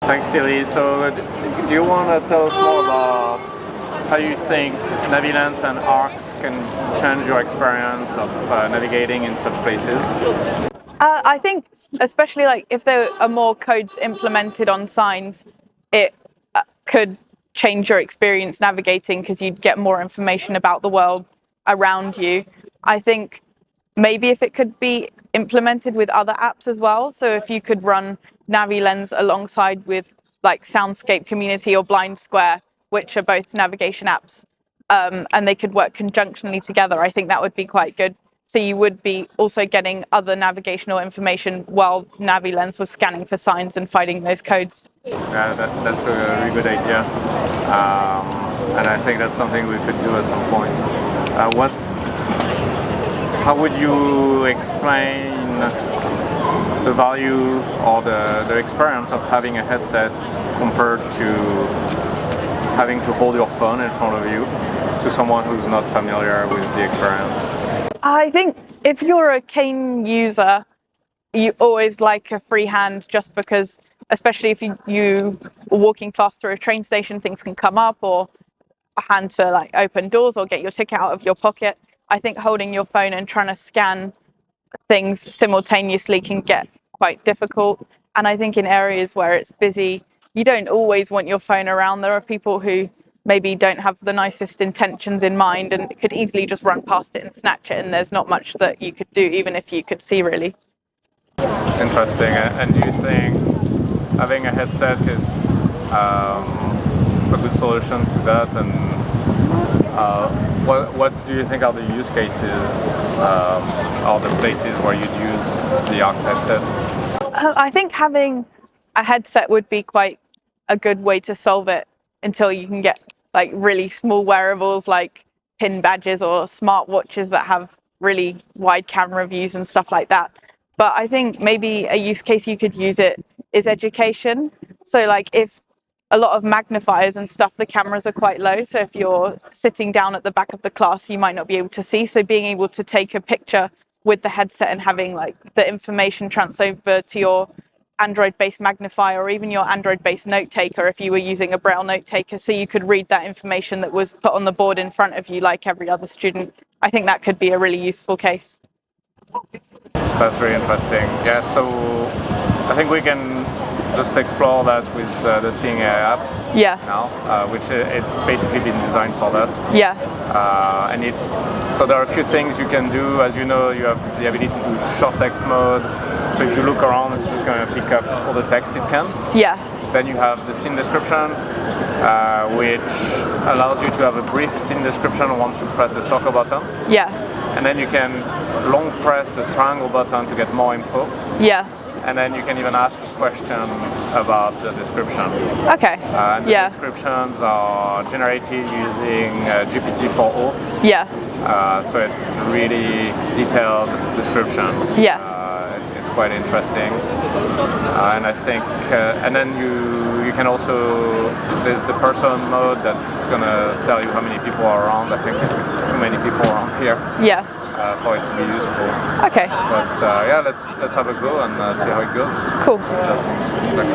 Thanks, Tilly. So, do you want to tell us more about how you think Navilens and ARCs can change your experience of navigating in such places? I think, especially like if there are more codes implemented on signs, it could change your experience navigating because you'd get more information about the world around you. I think maybe if it could be implemented with other apps as well. So if you could run Navilens alongside with like Soundscape Community or Blind Square, which are both navigation apps, and they could work conjunctionally together, I think that would be quite good. So you would be also getting other navigational information while Navilens was scanning for signs and finding those codes. Yeah, that's a really good idea. And I think that's something we could do at some point. How would you explain the value or the experience of having a headset compared to having to hold your phone in front of you to someone who's not familiar with the experience? I think if you're a cane user, you always like a free hand just because, especially if you are walking fast through a train station, things can come up, or a hand to like open doors or get your ticket out of your pocket. I think holding your phone and trying to scan things simultaneously can get quite difficult. And I think in areas where it's busy, you don't always want your phone around. There are people who maybe don't have the nicest intentions in mind and could easily just run past it and snatch it, and there's not much that you could do, even if you could see, really. Interesting. And do you think having a headset is a good solution to that? And what do you think are the use cases or the places where you'd use the ARCS headset? I think having a headset would be quite a good way to solve it until you can get like really small wearables like pin badges or smartwatches that have really wide camera views and stuff like that. But I think maybe a use case you could use it is education. So like if a lot of magnifiers and stuff, the cameras are quite low. So if you're sitting down at the back of the class, you might not be able to see. So being able to take a picture with the headset and having like the information transfer to your Android-based magnifier or even your Android-based note taker if you were using a Braille note taker, so you could read that information that was put on the board in front of you like every other student. I think that could be a really useful case. That's really interesting. Yeah, so I think we can just explore that with the Seeing AI app now, which it's basically been designed for that. Yeah. So there are a few things you can do. As you know, you have the ability to do short text mode. So if you look around, it's just going to pick up all the text it can. Yeah. Then you have the scene description, which allows you to have a brief scene description once you press the circle button. Yeah. And then you can long press the triangle button to get more info. Yeah. And then you can even ask a question about the description. Okay. And the descriptions are generated using GPT-4o. Yeah. So it's really detailed descriptions. Yeah. It's quite interesting. And I think, and then you can also, there's the person mode that's gonna tell you how many people are around. I think there's too many people around here. Yeah. For it to be useful. Okay. But yeah, let's have a go and see how it goes. Cool. That sounds like